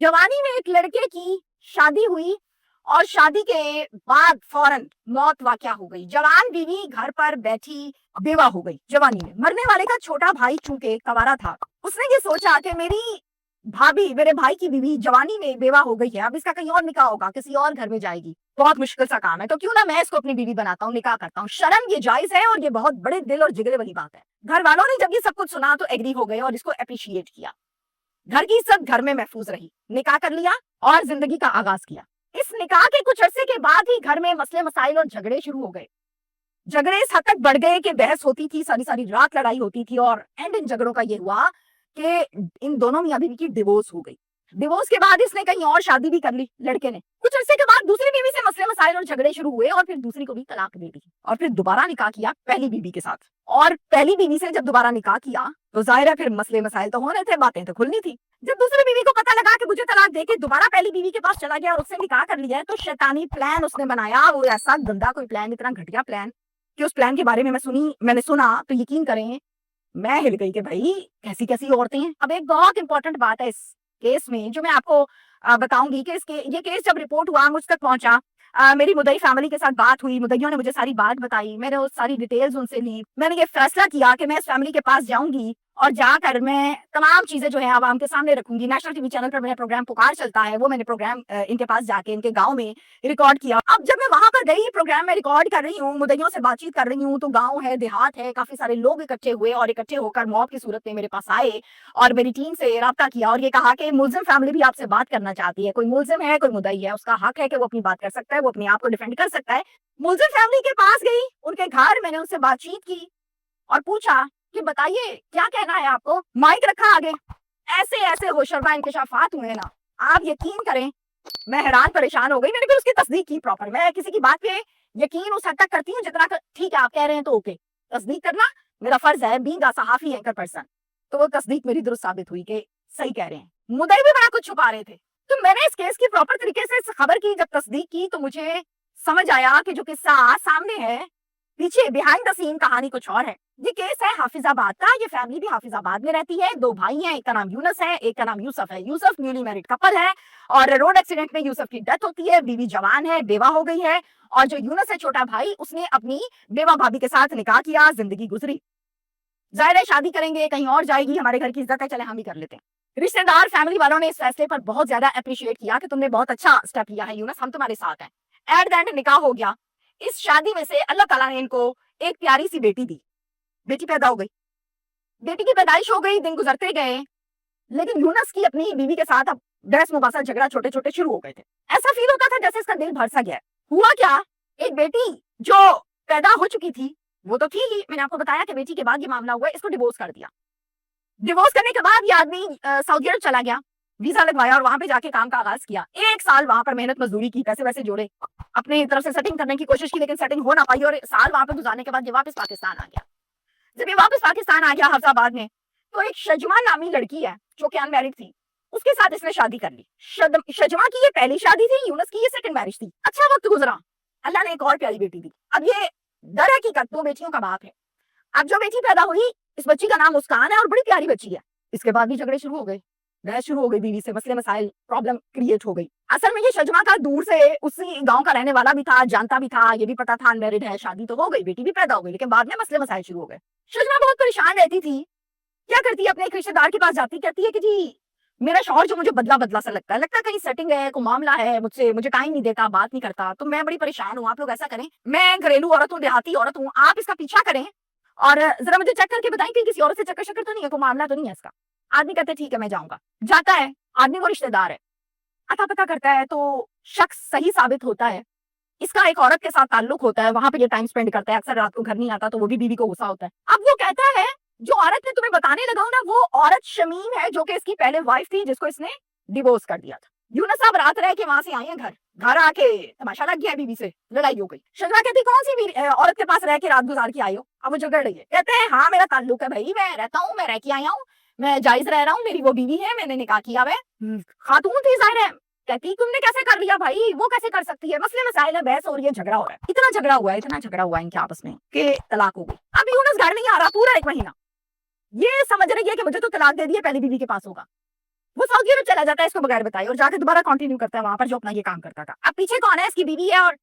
जवानी में एक लड़के की शादी हुई और शादी के बाद फौरन मौत वाकया हो गई। जवान बीवी घर पर बैठी बेवा हो गई जवानी में। मरने वाले का छोटा भाई चूंकि कवारा था, उसने ये सोचा कि मेरी भाभी, मेरे भाई की बीवी जवानी में बेवा हो गई है, अब इसका कहीं और निकाह होगा, किसी और घर में जाएगी, बहुत मुश्किल सा काम है, तो क्यों ना मैं इसको अपनी बीवी बनाता हूँ, निकाह करता हूँ। शर्म ये जायज है और ये बहुत बड़े दिल और जिगरे वाली बात है। घर वालों ने जब ये सब कुछ सुना तो एग्री हो गए और इसको अप्रिशिएट किया। घर की इज्जत घर में महफूज रही, निकाह कर लिया और जिंदगी का आगाज किया। इस निकाह के कुछ अरसे के बाद ही घर में मसले मसाइल और झगड़े शुरू हो गए। झगड़े इस हद तक बढ़ गए कि बहस होती थी, सारी सारी रात लड़ाई होती थी और एंड इन झगड़ों का ये हुआ कि इन दोनों मियां बीवी की डिवोर्स हो गई। डिवोर्स के बाद इसने कहीं और शादी भी कर ली लड़के ने। कुछ अरसे के बाद दूसरी बीवी से मसले मसाइल और झगड़े शुरू हुए और फिर दूसरी को भी तलाक दे दी और फिर दोबारा निकाह किया पहली बीवी के साथ। और पहली बीवी से जब दोबारा निकाह किया तो जाहिर है फिर मसले मसाइल तो होने थे, बातें तो खुलनी थी। जब दूसरी बीवी को पता लगा कि मुझे तलाक देके दोबारा पहली बीवी के पास चला गया और उससे निकाह कर लिया है, तो शैतानी प्लान उसने बनाया। वो ऐसा गंदा कोई प्लान, इतना घटिया प्लान कि उस प्लान के बारे में मैंने सुना तो यकीन करें मैं हिल गई कि भाई कैसी कैसी औरतें हैं। अब एक बहुत इंपॉर्टेंट बात है इस केस में जो मैं आपको बताऊंगी कि ये केस जब रिपोर्ट हुआ मुझ तक पहुंचा, मेरी मुदई फैमिली के साथ बात हुई, मुदइयों ने मुझे सारी बात बताई, मैंने वो सारी डिटेल्स उनसे ली। मैंने ये फैसला किया कि मैं इस फैमिली के पास जाऊंगी और जाकर मैं तमाम चीजें जो है आवाम के सामने रखूंगी। नेशनल टीवी चैनल पर मेरा प्रोग्राम पुकार चलता है, वो मैंने प्रोग्राम इनके पास जाके इनके गांव में रिकॉर्ड किया। अब जब मैं वहां पर गई, प्रोग्राम में रिकॉर्ड कर रही हूँ, मुदइयों से बातचीत कर रही हूँ, तो गांव है, देहात है, काफी सारे लोग इकट्ठे हुए और इकट्ठे होकर मौत की सूरत में मेरे पास आए और मेरी टीम से राब्ता किया और ये कहा कि मुलजिम फैमिली भी आपसे बात करना चाहती है। कोई मुलजिम है, कोई मुदई है, उसका हक है कि वो अपनी बात कर सकता है, वो अपने आप को डिफेंड कर सकता है। मुलजिम फैमिली के पास गई, उनके घर, मैंने उनसे बातचीत की और पूछा कि बताइए क्या कहना है आपको। माइक रखा आगे, ऐसे ऐसे होशरबा इंकशाफात हुए ना, आप यकीन करें मैं हैरान परेशान हो गई। मैंने फिर उसकी तस्दीक की प्रॉपर। मैं किसी की बात पे यकीन उस हद तक करती हूँ जितना ठीक है आप कह रहे हैं तो ओके, तस्दीक करना मेरा फर्ज है, बीइंग अ सहाफी एंकर पर्सन। तो वो तस्दीक मेरी दुरुस्त साबित हुई कि सही कह रहे हैं। मुद्दई भी बड़ा कुछ छुपा रहे थे। तो मैंने इस केस की प्रॉपर तरीके से इस खबर की जब तस्दीक की तो मुझे समझ आया कि जो किस्सा सामने है, पीछे बिहाइंड द सीन कहानी कुछ और है। ये केस है हाफिजाबाद का। ये फैमिली भी हाफिजाबाद में रहती है। दो भाई हैं, एक का नाम यूनस है, एक का नाम यूसुफ है। यूसुफ न्यूली मैरिड कपल है और रोड एक्सीडेंट में यूसुफ की डेथ होती है। बीवी जवान है, बेवा हो गई है और जो यूनस है छोटा भाई, उसने अपनी बेवा भाभी के साथ निकाह किया, जिंदगी गुजरी। जाहिर है शादी करेंगे, कहीं और जाएगी, हमारे घर की इज्जत है, चले हम ही कर लेते हैं। रिश्तेदार फैमिली वालों ने इस फैसले पर बहुत ज्यादा अप्रिशिएट किया कि तुमने बहुत अच्छा स्टेप लिया है यूनस, हम तुम्हारे साथ हैं। एट द एंड निकाह हो गया। इस शादी में से अल्लाह ताला ने इनको एक प्यारी सी बेटी दी। बेटी पैदा हो गई, बेटी की पैदाइश हो गई, दिन गुजरते गए, लेकिन यूनस की अपनी बीवी के साथ अब बहस मुबासा झगड़ा छोटे छोटे शुरू हो गए थे। ऐसा फील होता था जैसे इसका दिल भर सा गया। हुआ क्या, एक बेटी जो पैदा हो चुकी थी वो तो थी ही, मैंने आपको बताया कि बेटी के बाद ये मामला हुआ, इसको डिवोर्स कर दिया। डिवोर्स करने के बाद ये आदमी सऊदी अरब चला गया, वीजा लगवाया और वहां पे जाके काम का आगाज किया। एक साल वहां पर मेहनत मजदूरी की, पैसे वैसे जोड़े, अपनी तरफ से सेटिंग करने की कोशिश की, लेकिन सेटिंग हो ना पाई और साल वहां पे गुजारने के बाद ये वापस पाकिस्तान आ गया। जब ये वापस पाकिस्तान आ गया हफ्साबाद में, तो एक शजमा नामी लड़की है जो कि अनमैरिड थी, उसके साथ इसने शादी कर ली। शजमा की ये पहली शादी थी, यूनस की ये सेकंड मैरिज थी। अच्छा वक्त गुजरा, अल्लाह ने एक और प्यारी बेटी दी। अब ये दर हकीकत दो बेटियों का बाप है। अब जो बेटी पैदा हुई, इस बच्ची का नाम मुस्कान है और बड़ी प्यारी बच्ची है। इसके बाद भी झगड़े शुरू हो गए, बहस शुरू हो गई बीवी से, मसले मसाइल, प्रॉब्लम क्रिएट हो गई। असल में ये शजमा का दूर से उसी गांव का रहने वाला भी था, जानता भी था, ये भी पता था अनमैरिड है, शादी तो हो गई, बेटी भी पैदा हो गई, लेकिन बाद में मसले मसाइल शुरू हो गए। शजमा बहुत परेशान रहती थी। क्या करती है, अपने एक रिश्तेदार के पास जाती, कहती है कि जी मेरा शौहर जो मुझे बदला बदला सा लगता है कहीं सेटिंग है, कोई मामला है, मुझे टाइम नहीं देता, बात नहीं करता, तो मैं बड़ी परेशान हूँ। आप लोग ऐसा करें, मैं घरेलू औरत हूँ, देहाती औरत हूँ, आप इसका पीछा करें और जरा मुझे चेक करके बताएं कि किसी औरत से चक्कर शक्कर तो नहीं है, कोई मामला तो नहीं है इसका। आदमी कहते ठीक है मैं जाऊंगा, जाता है, आदमी वो रिश्तेदार है, अता पता करता है तो शख्स सही साबित होता है। इसका एक औरत के साथ ताल्लुक होता है, वहां पे ये टाइम स्पेंड करता है, अक्सर रात को घर नहीं आता, तो वो भी बीवी को गुस्सा होता है। अब वो कहता है जो औरत ने तुम्हें बताने लगा हूं ना, वो औरत शमीम है जो कि इसकी पहले वाइफ थी, जिसको इसने डिवोर्स कर दिया था। यूनस साहब रात रह के वहां से आए हैं घर आके तमाशा लग गया, बीवी से लड़ाई हो गई। शजरा कहती कौन सी औरत के पास रह के रात गुजार के आई हो, अब वो झगड़ रही है। कहते हैं हाँ मेरा ताल्लुक है भाई, मैं रहता हूँ, मैं रह के आया हूँ, मैं जायज रह रहा हूँ, मेरी वो बीवी है, मैंने निकाह किया हुआ है, खातून थी जाहिर है। कहती तुमने कैसे कर लिया भाई, वो कैसे कर सकती है, मसले मसाइल है, बहस हो रही है, झगड़ा हो रहा है। इतना झगड़ा हुआ है इनके आपस में कि तलाक हो गई। अब यूनस घर नहीं आ रहा पूरा एक महीना, ये समझ रही है कि मुझे तो तलाक दे दिया, पहली बीवी के पास होगा। वो सऊदी अरब चला जाता है इसको बगैर बताए और जाके दोबारा कंटिन्यू करता है वहां पर जो अपना ये काम करता था। अब पीछे कौन है? इसकी बीवी है और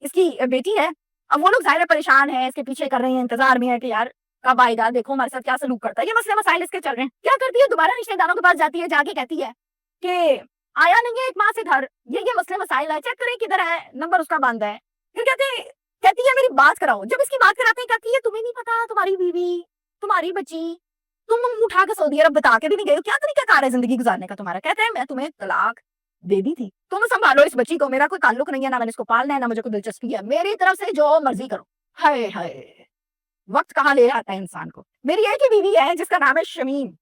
इसकी बेटी है। अब वो लोग ज़ाहिर है परेशान हैं, इसके पीछे कर रहे हैं, इंतजार में है कि यार कब आएगा, देखो हमारे साथ क्या सलूक करता है। ये मसले मसाइल इसके चल रहे हैं। क्या करती है? दोबारा रिश्तेदारों के पास जाती है, जाके कहती है कि आया नहीं है 1 माह से घर, ये मसले मसाइल है, चेक करें किधर है, नंबर उसका बंद है। फिर कहती है मेरी बात कराओ। जब इसकी बात कराते हैं कहती है तुम्हें नहीं पता तुम्हारी बीवी, तुम्हारी बच्ची, तुम मुंह उठा के सऊदी अरब बता के भी नहीं गए हो, क्या तरीकाकार है जिंदगी गुजारने का तुम्हारा? कहते हैं मैं तुम्हें तलाक दे दी थी, तुम संभालो इस बच्ची को, मेरा कोई ताल्लुक नहीं है, ना मैंने इसको पालना है, ना मुझे कोई दिलचस्पी है, मेरी तरफ से जो मर्जी करो। हाय हाय, वक्त कहाँ ले आता है इंसान को। मेरी एक ही बीवी है जिसका नाम है शमीम।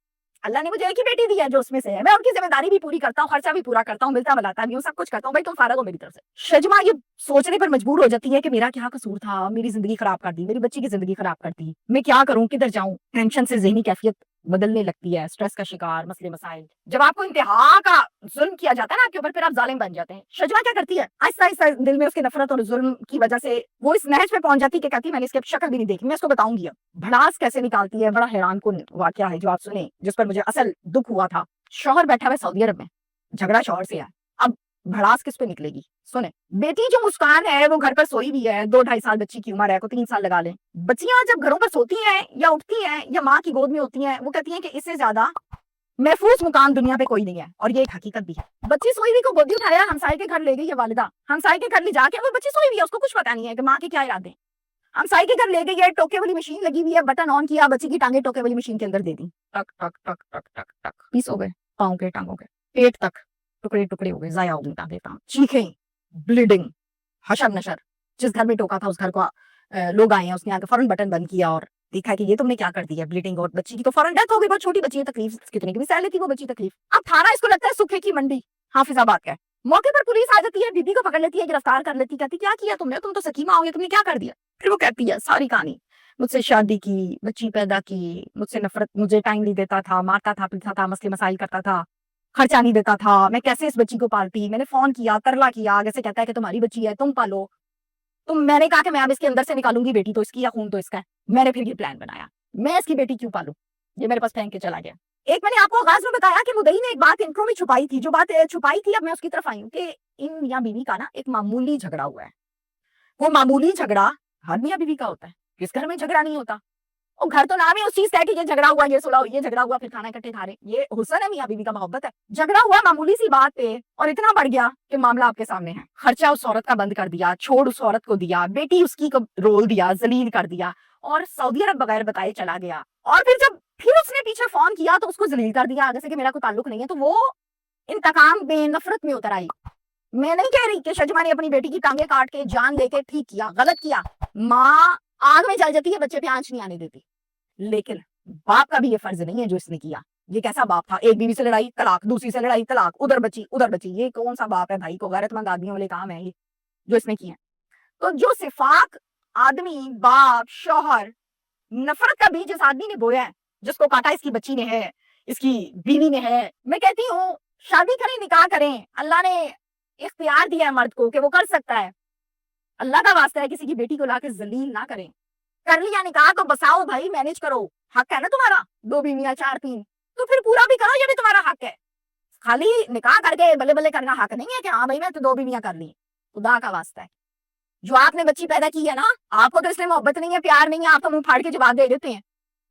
अल्लाह ने मुझे एक ही बेटी दी है जो उसमें से है। मैं उनकी जिम्मेदारी भी पूरी करता हूँ, खर्चा भी पूरा करता हूँ, मिलता मिलाता भी हूँ, सब कुछ करता हूँ। भाई तुम फारग हो मेरी तरफ से। शजमा ये सोचने पर मजबूर हो जाती है कि मेरा क्या कसूर था, मेरी जिंदगी खराब कर दी, मेरी बच्ची की जिंदगी खराब कर दी, मैं क्या करूँ, किधर जाऊँ। टेंशन से ज़हनी कैफियत बदलने लगती है, स्ट्रेस का शिकार, मसले मसाइल। जब आपको इंतहा का जुल्म किया जाता है ना आपके ऊपर, फिर आप जालिम बन जाते हैं। शजमा क्या करती है? आहिस्ता आहिस्ता दिल में उसकी नफरत और जुल्म की वजह से वो इस नहज पे पहुंच जाती है कि कहती मैंने इसकी शक्ल भी नहीं देखी, मैं इसको बताऊंगी। अब भड़ास कैसे निकालती है, बड़ा हैरानकुन वाकया है जो आप सुने, जिस पर मुझे असल दुख हुआ था। शौहर बैठा हुआ सऊदी अरब में, झगड़ा शौहर से है, अब भड़ास किस पे निकलेगी? सुने, बेटी जो मुस्कान है वो घर पर सोई भी है, 2-2.5 साल बच्ची की उम्र है, को 3 साल लगा लें। बच्चियां जब घरों पर सोती हैं या उठती हैं या माँ की गोद में होती हैं, वो कहती हैं कि इससे ज्यादा महफूज मुकाम दुनिया पे कोई नहीं है, और ये एक हकीकत भी है। बच्ची सोई हुई को गोदी उठाया, हमसाये के घर ले गई है वालिदा, हमसाये के घर ले जाके वो बच्ची सोई हुई है, उसको कुछ पता नहीं है कि माँ के क्या इरादे। हमसाये के घर ले गई है, टोके वाली मशीन लगी हुई है, बटन ऑन किया, बच्ची की टांगे टोके वाली मशीन के अंदर दे दी, टक टक टक टक टक टक, पीस हो गए पाँव के, टांगों के, पेट तक टुकड़े टुकड़े हो गए, जाया हो गई टांगे, चीखें, ब्लीडिंग, हशर नशर। जिस घर में टोका था उस घर को लोग आए हैं, उसने आके फौरन बटन बंद किया और देखा कि ये तुमने क्या कर दिया, ब्लीडिंग, और बच्ची की तो फौरन डेथ हो गई। बहुत छोटी बच्ची है, तकलीफ कितने की भी सह लेती वो बच्ची तकलीफ। अब थाना इसको लगता है सुखे की मंडी, हाफिजाबाद का। मौके पर पुलिस आ जाती है, बीबी को पकड़ लेती है, गिरफ्तार कर लेती, कहती क्या किया तुमने, तुम तो सकीमा हो गई, तुमने क्या कर दिया? फिर वो कहती है सारी कहानी, मुझसे शादी की, बच्ची पैदा की, मुझसे नफरत, मुझे टाइम नहीं देता था, मारता था, पीटता था, मसले मसाइल करता था, खर्चा नहीं देता था, मैं कैसे इस बच्ची को पालती, मैंने फोन किया, तरला किया, आगे से कहता है कि तुम्हारी बच्ची है, तुम पालो। तो मैंने कहा कि मैं अब इसके अंदर से निकालूंगी बेटी तो इसकी, या खून तो इसका है। मैंने फिर ये प्लान बनाया, मैं इसकी बेटी क्यों पालूं, ये मेरे पास फेंक के चला गया। एक मैंने आपको आगाज में बताया कि मुदई ने एक बात इंट्रो में छुपाई थी, जो बात छुपाई थी अब मैं उसकी तरफ आई हूँ कि इन मियां बीवी का ना एक मामूली झगड़ा हुआ है। वो मामूली झगड़ा हर मियां बीवी का होता है, किस घर में झगड़ा नहीं होता। और घर तो नाम है उस चीज का है कि ये झगड़ा हुआ, ये सुलह, ये झगड़ा हुआ, फिर खाना इकट्ठे खा रहे, ये हुस्न है मियां बीवी का, मोहब्बत है। झगड़ा हुआ मामूली सी बात पे और इतना बढ़ गया कि मामला आपके सामने है। खर्चा उस औरत का बंद कर दिया, छोड़ उस औरत को दिया, बेटी उसकी को रोल दिया, जलील कर दिया और सऊदी अरब बगैर बताए चला गया। और फिर उसने पीछे फोन किया तो उसको जलील कर दिया आगे से कि मेरा कोई ताल्लुक नहीं है। तो वो इंतकाम में नफरत में उतर आई। मैं नहीं कह रही कि शजमा ने अपनी बेटी की टांगे काट के जान लेके ठीक किया, गलत किया। माँ आग में जल जाती है, बच्चे पे आंच नहीं आने देती, लेकिन बाप का भी ये फर्ज नहीं है जो इसने किया। ये कैसा बाप था, एक बीवी से लड़ाई तलाक, दूसरी से लड़ाई तलाक, उधर बची, ये कौन सा बाप है भाई? को गैरतमंद आदमियों वाले काम है ये जो इसने किया। तो जो सिफाक आदमी, बाप, शौहर, नफरत का बीज इस आदमी ने बोया है, जिसको काटा इसकी बच्ची ने है, इसकी बीवी ने है। मैं कहती हूँ शादी करें, निकाह करें, अल्लाह ने इख्तियार दिया है मर्द को कि वो कर सकता है। अल्लाह का वास्ता है किसी की बेटी को लाके जलील ना करें। कर लिया निकाह तो बसाओ भाई, मैनेज करो, हक है ना तुम्हारा, 2 बीवियां 4 3, तो फिर पूरा भी करो, ये भी तुम्हारा हक है। खाली निकाह करके बल्ले बल्ले करना हक नहीं है कि हाँ भाई मैं तो 2 बीवियां कर ली। खुदा का वास्ता है, जो आपने बच्ची पैदा की है ना, आपको तो इसलिए मोहब्बत नहीं है, प्यार नहीं है, आप तो मुंह फाड़ के जवाब दे देते हैं।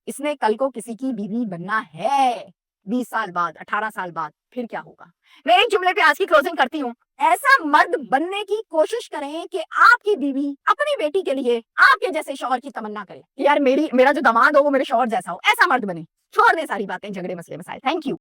इसने कल को किसी की बीवी बनना है, 20 साल बाद, 18 साल बाद, फिर क्या होगा? मैं एक जुमले पे आज की क्लोजिंग करती हूँ। ऐसा मर्द बनने की कोशिश करें कि आपकी बीवी अपनी बेटी के लिए आपके जैसे शौहर की तमन्ना करे कि यार मेरा जो दामाद हो वो मेरे शौहर जैसा हो। ऐसा मर्द बने। छोड़ दें सारी बातें, झगड़े, मसले मसाइल। Thank you.